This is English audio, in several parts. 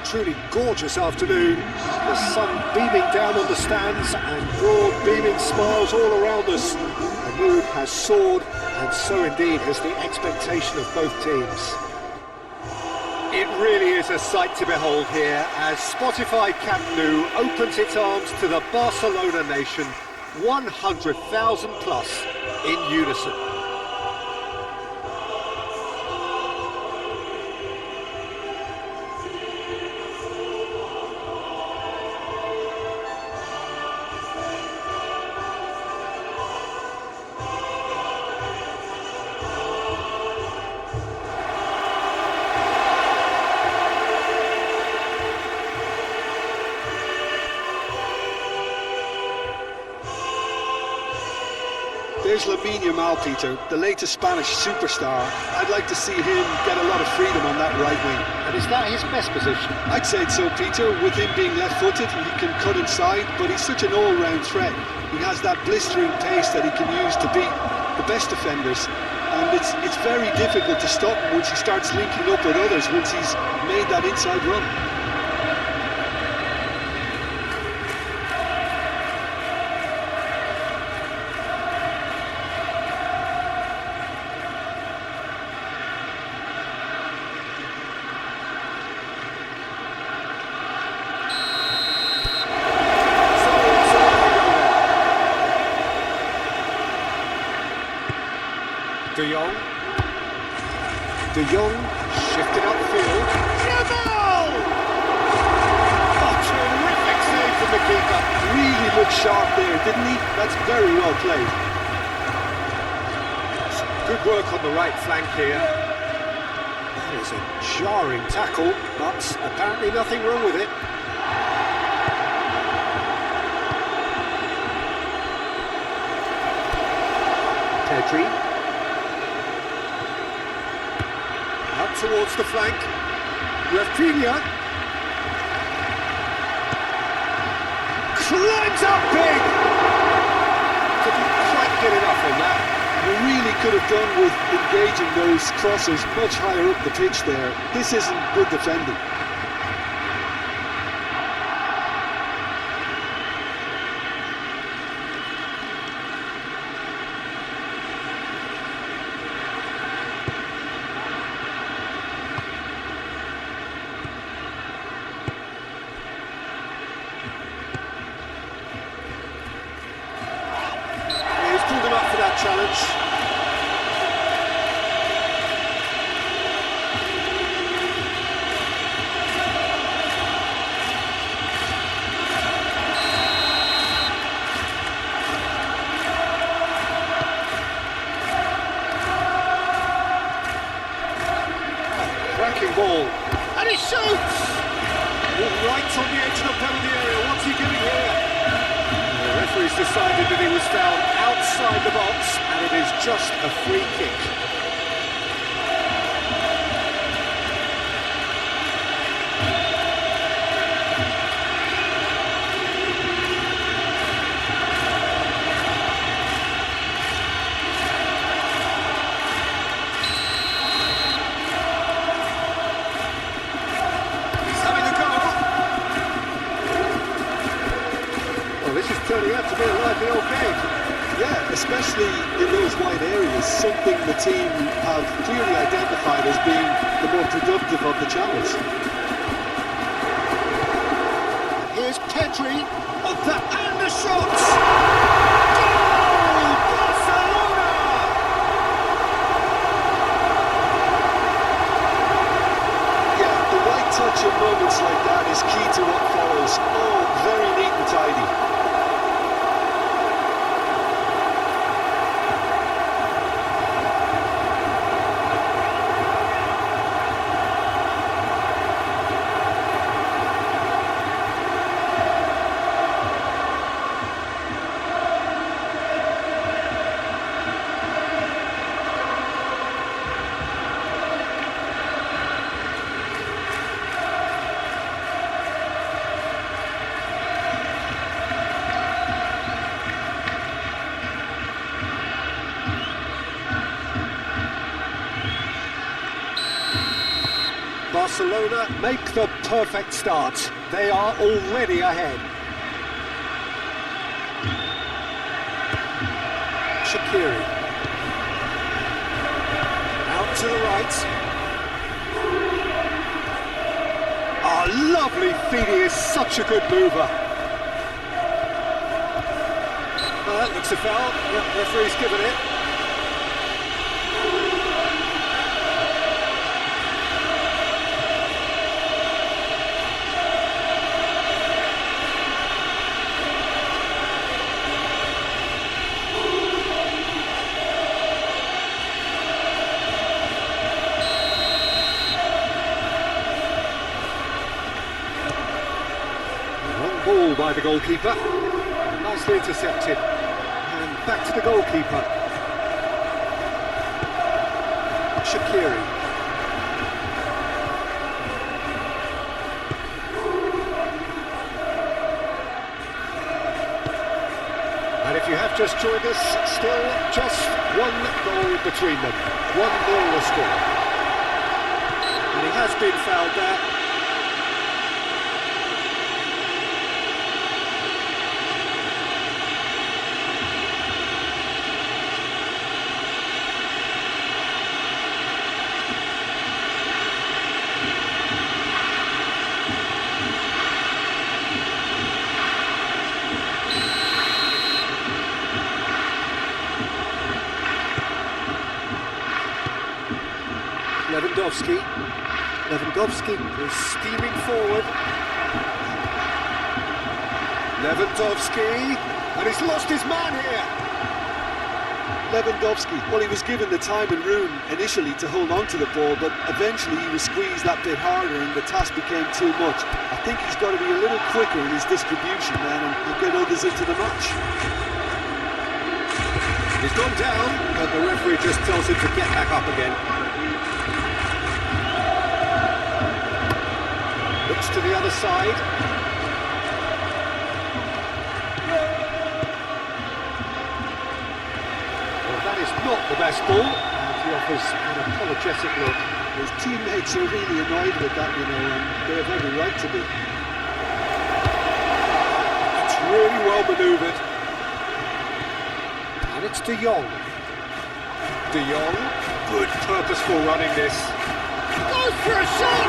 truly gorgeous afternoon. The sun beaming down on the stands and broad beaming smiles all around us. The mood has soared, and so indeed has the expectation of both teams. It really is a sight to behold here as Spotify Camp Nou opens its arms to the Barcelona nation, 100,000 plus in unison. There's Peter, the latest Spanish superstar. I'd like to see him get a lot of freedom on that right wing. And is that his best position? I'd say so, Peter. With him being left-footed, he can cut inside, but he's such an all-round threat. He has that blistering pace that he can use to beat the best defenders. And it's very difficult to stop him once he starts linking up with others, once he's made that inside run. De Jong shifted upfield. Jamal! Oh, terrific save from the keeper. Really looked sharp there, didn't he? That's very well played. Good work on the right flank here. That is a jarring tackle, but apparently nothing wrong with it. Pedri. Out towards the flank. Rafinha. Climbs up big! Didn't quite get enough on that. You really could have done with engaging those crosses much higher up the pitch there. This isn't good defending. Challenge. Cracking ball. And he shoots! Right on the edge of the penalty area. What's he doing here? The referee's decided that he was fouled outside the box, and it is just a free kick. He's having a go. Well, this is turning out to be a lively old game. Yeah, especially in those wide areas, something the team have clearly identified as being the more productive of the channels. Here's Pedri, and the shots! Goal! Barcelona! Yeah, the right touch in moments like that is key to what follows. Oh, very neat and tidy. Barcelona make the perfect start. They are already ahead. Shaqiri. Out to the right. Oh, lovely feed. He is such a good mover. Well, that looks a foul. Yep, referee's given it. Ball by the goalkeeper, nicely intercepted, and back to the goalkeeper. Shaqiri. And if you have just joined us, still just one goal between them, 1-0 the score. And he has been fouled there. Lewandowski is steaming forward. Lewandowski, and he's lost his man here. Lewandowski, well, he was given the time and room initially to hold on to the ball, but eventually he was squeezed that bit harder and the task became too much. I think he's got to be a little quicker in his distribution then and get others into the match. He's gone down, but the referee just tells him to get back up again. Looks to the other side. Well, that is not the best ball, and he offers an apologetic look. His teammates are really annoyed with that, you know, and they have every right to be. It's really well manoeuvred. And it's De Jong. De Jong, good purposeful running this. Goes for a shot!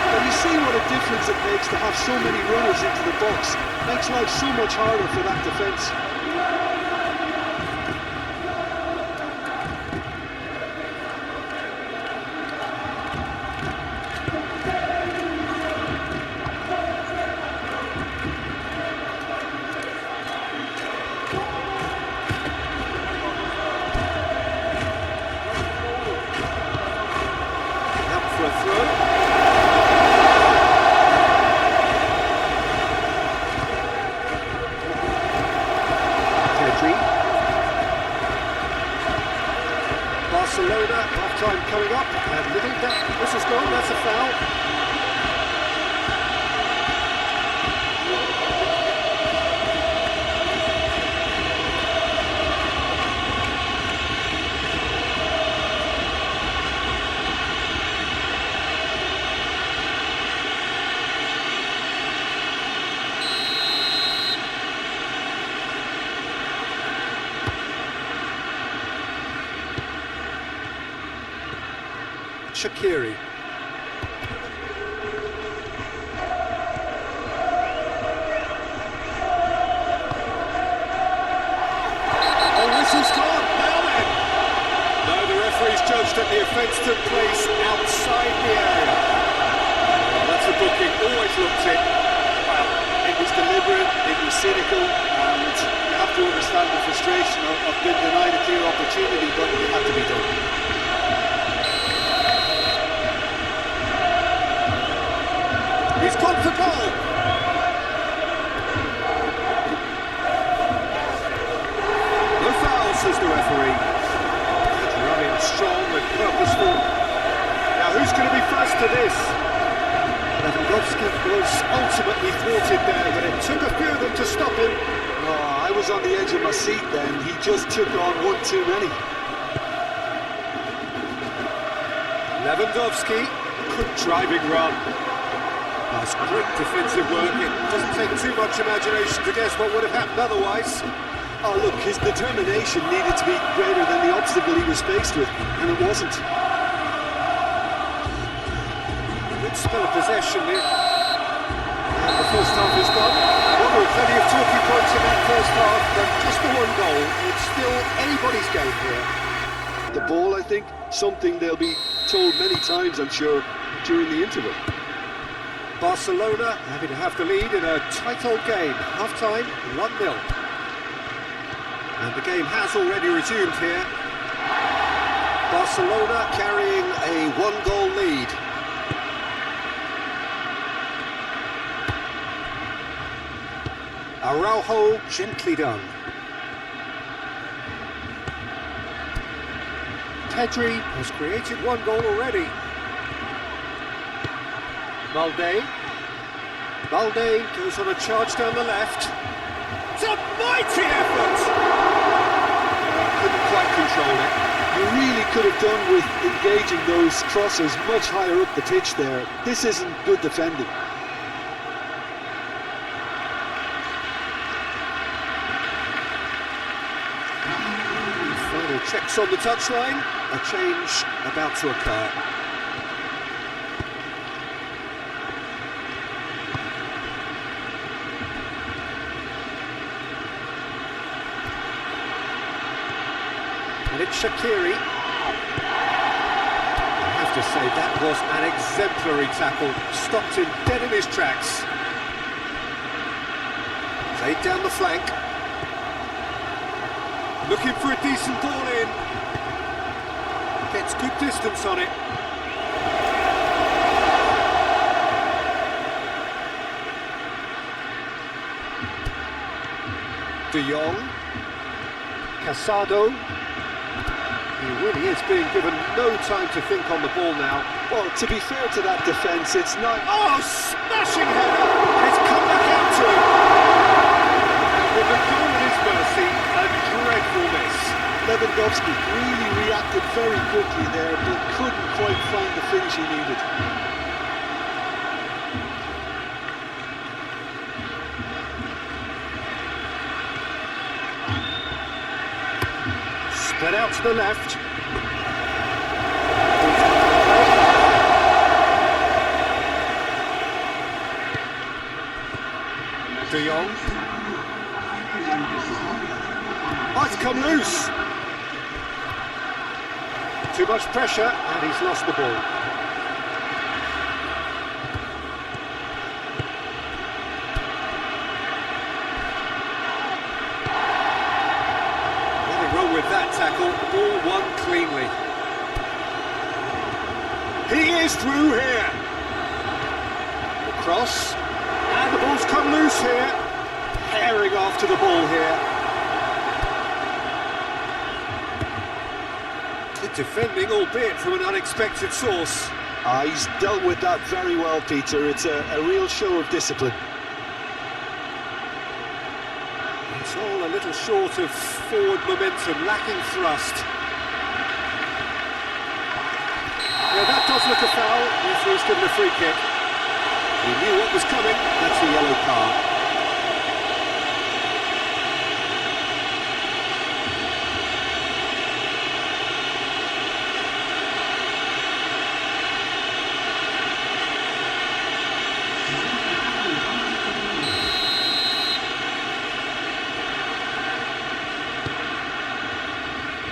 Well, you see what a difference it makes to have so many runners into the box. Makes life so much harder for that defence. Up for a throw. Barcelona, half-time coming up, and little this has gone, that's a foul. Shaqiri. Whistle's gone, now then! No, the referee's judged that the offence took place outside the area. Well, that's a booking, always looked it. Well, it was deliberate, it was cynical, and you have to understand the frustration of being denied a clear opportunity, but it had to be done. He's gone for goal! No foul, says the referee. Running strong and purposeful. Now who's going to be first to this? Lewandowski was ultimately thwarted there, but it took a few of them to stop him. Oh, I was on the edge of my seat then. He just took on one too many. Lewandowski, good driving run. That's great defensive work. It doesn't take too much imagination to guess what would have happened otherwise. Oh look, his determination needed to be greater than the obstacle he was faced with, and it wasn't. Good spell of possession here. And the first half is gone. Well, there were plenty of talking points in that first half, but just the one goal. It's still anybody's game here. The ball, I think, something they'll be told many times, I'm sure, during the interval. Barcelona having to have the lead in a tight-old game. Half-time, 1-0. And the game has already resumed here. Barcelona carrying a one-goal lead. Araujo, gently done. Pedri has created one goal already. Balde goes on a charge down the left. It's a mighty effort! Couldn't quite control it. You really could have done with engaging those crosses much higher up the pitch there. This isn't good defending. Final checks on the touchline. A change about to occur. And it's Shaqiri. I have to say, that was an exemplary tackle. Stopped him dead in his tracks. Played down the flank. Looking for a decent ball in. Gets good distance on it. De Jong. Casado. He really is being given no time to think on the ball now. Well, to be fair to that defence, it's not... Oh, smashing header! It's come back out to him. And with the goal at his mercy, a dreadful miss. Lewandowski really reacted very quickly there, but couldn't quite find the finish he needed. Spread out to the left. De Jong. Oh, it's come loose. Too much pressure, and he's lost the ball. Nothing wrong with that tackle. Ball won cleanly. He is through here. The cross, and the ball's come loose here. Herring after the ball here. Good defending, albeit from an unexpected source. He's dealt with that very well, Peter. It's a real show of discipline. It's all a little short of forward momentum, lacking thrust. Yeah, that does look a foul. Referee's given a free kick. He knew what was coming. That's a yellow card.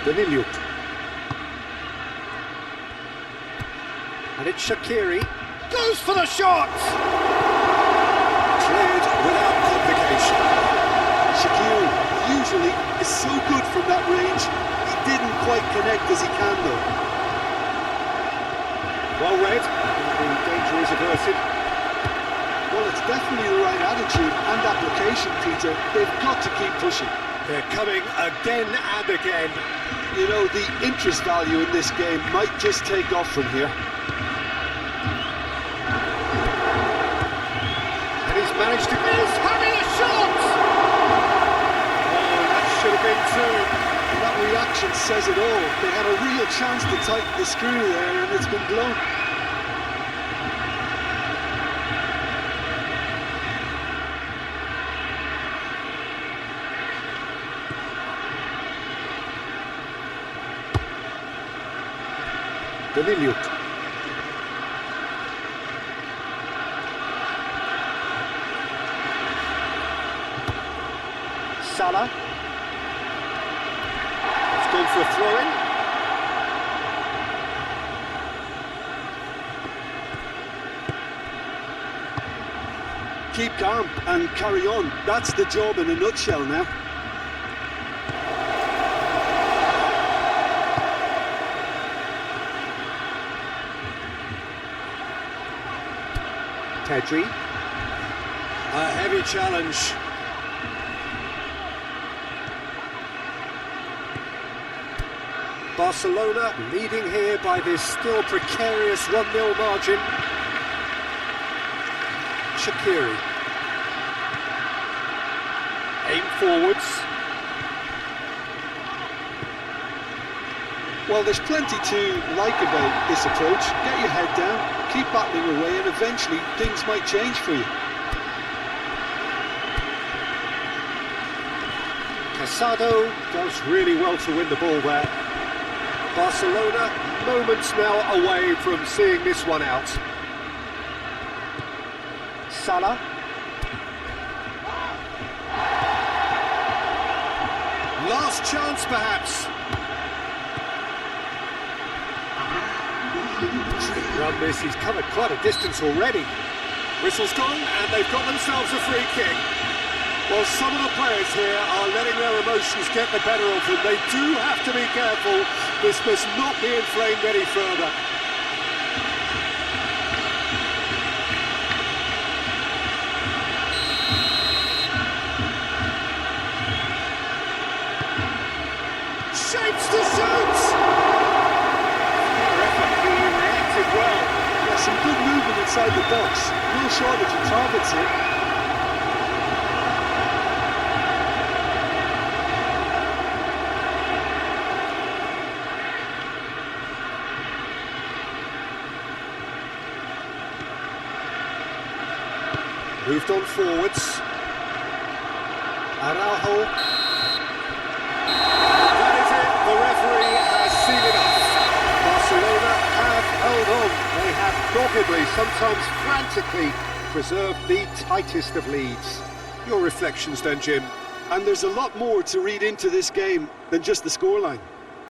Daniluk. And it's Shaqiri. Goes for the shot! Cleared without complication. Shaqiri usually is so good from that range. He didn't quite connect as he can though. Well read. The danger is averted. Well, it's definitely the right attitude and application, Peter. They've got to keep pushing. They're coming again and again. You know, the interest value in this game might just take off from here. And he's managed to... He's having a shot! Oh, that should have been two. That reaction says it all. They had a real chance to tighten the screw there, and it's been blown. Daniluk. Salah. It's gone for a throw-in. Keep calm and carry on. That's the job in a nutshell now. Pedri. A heavy challenge. Barcelona leading here by this still precarious 1-0 margin. Shaqiri. Aim forwards. Well, there's plenty to like about this approach. Get your head down, keep battling away, and eventually things might change for you. Casado does really well to win the ball there. Barcelona moments now away from seeing this one out. Salah. Last chance perhaps. Run this, he's covered quite a distance already. Whistle's gone and they've got themselves a free kick. Well, some of the players here are letting their emotions get the better of them. They do have to be careful. This must not be inflamed any further. Shapes to shoot! He reacted well. Yeah, some good movement inside the box. No shortage of targets here. Moved on forwards. Araujo. That is it. The referee has seen enough. Barcelona have held on. They have doggedly, sometimes frantically, preserved the tightest of leads. Your reflections then, Jim? And there's a lot more to read into this game than just the scoreline.